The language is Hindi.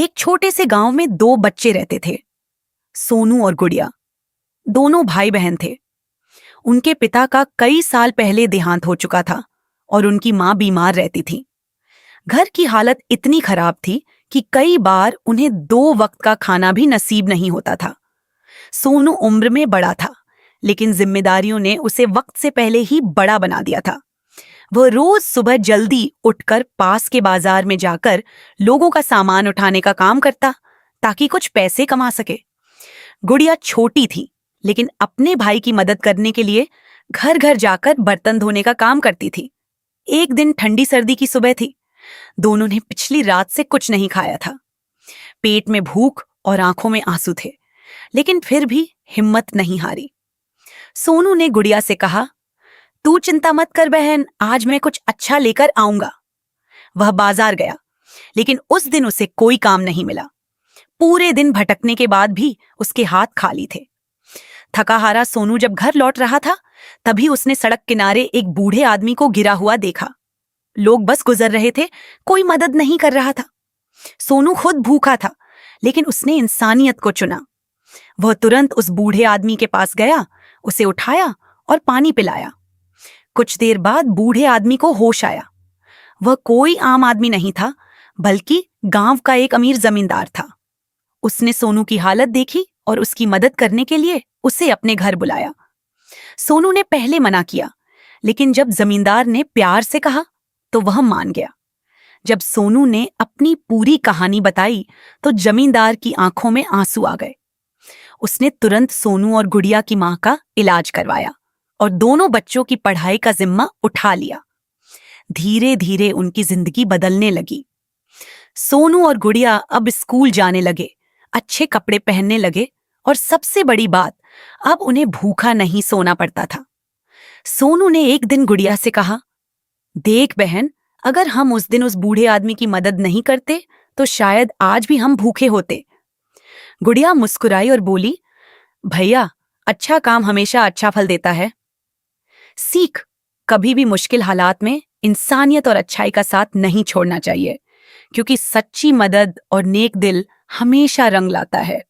एक छोटे से गांव में दो बच्चे रहते थे, सोनू और गुड़िया। दोनों भाई बहन थे। उनके पिता का कई साल पहले देहांत हो चुका था और उनकी मां बीमार रहती थी। घर की हालत इतनी खराब थी कि कई बार उन्हें 2 वक्त का खाना भी नसीब नहीं होता था। सोनू उम्र में बड़ा था, लेकिन जिम्मेदारियों ने उसे वक्त से पहले ही बड़ा बना दिया था। वह रोज सुबह जल्दी उठकर पास के बाजार में जाकर लोगों का सामान उठाने का काम करता, ताकि कुछ पैसे कमा सके। गुड़िया छोटी थी, लेकिन अपने भाई की मदद करने के लिए घर घर जाकर बर्तन धोने का काम करती थी। एक दिन ठंडी सर्दी की सुबह थी। दोनों ने पिछली रात से कुछ नहीं खाया था। पेट में भूख और आंखों में आंसू थे, लेकिन फिर भी हिम्मत नहीं हारी। सोनू ने गुड़िया से कहा, तू चिंता मत कर बहन, आज मैं कुछ अच्छा लेकर आऊंगा। वह बाजार गया, लेकिन उस दिन उसे कोई काम नहीं मिला। पूरे दिन भटकने के बाद भी उसके हाथ खाली थे। थका हारा सोनू जब घर लौट रहा था, तभी उसने सड़क किनारे एक बूढ़े आदमी को गिरा हुआ देखा। लोग बस गुजर रहे थे, कोई मदद नहीं कर रहा था। सोनू खुद भूखा था, लेकिन उसने इंसानियत को चुना। वह तुरंत उस बूढ़े आदमी के पास गया, उसे उठाया और पानी पिलाया। कुछ देर बाद बूढ़े आदमी को होश आया। वह कोई आम आदमी नहीं था, बल्कि गांव का एक अमीर जमींदार था। उसने सोनू की हालत देखी और उसकी मदद करने के लिए उसे अपने घर बुलाया। सोनू ने पहले मना किया, लेकिन जब जमींदार ने प्यार से कहा तो वह मान गया। जब सोनू ने अपनी पूरी कहानी बताई तो जमींदार की आंखों में आंसू आ गए। उसने तुरंत सोनू और गुड़िया की मां का इलाज करवाया और दोनों बच्चों की पढ़ाई का जिम्मा उठा लिया। धीरे धीरे उनकी जिंदगी बदलने लगी। सोनू और गुड़िया अब स्कूल जाने लगे, अच्छे कपड़े पहनने लगे और सबसे बड़ी बात, अब उन्हें भूखा नहीं सोना पड़ता था। सोनू ने एक दिन गुड़िया से कहा, देख बहन, अगर हम उस दिन उस बूढ़े आदमी की मदद नहीं करते तो शायद आज भी हम भूखे होते। गुड़िया मुस्कुराई और बोली, भैया, अच्छा काम हमेशा अच्छा फल देता है। सीख, कभी भी मुश्किल हालात में इंसानियत और अच्छाई का साथ नहीं छोड़ना चाहिए, क्योंकि सच्ची मदद और नेक दिल हमेशा रंग लाता है।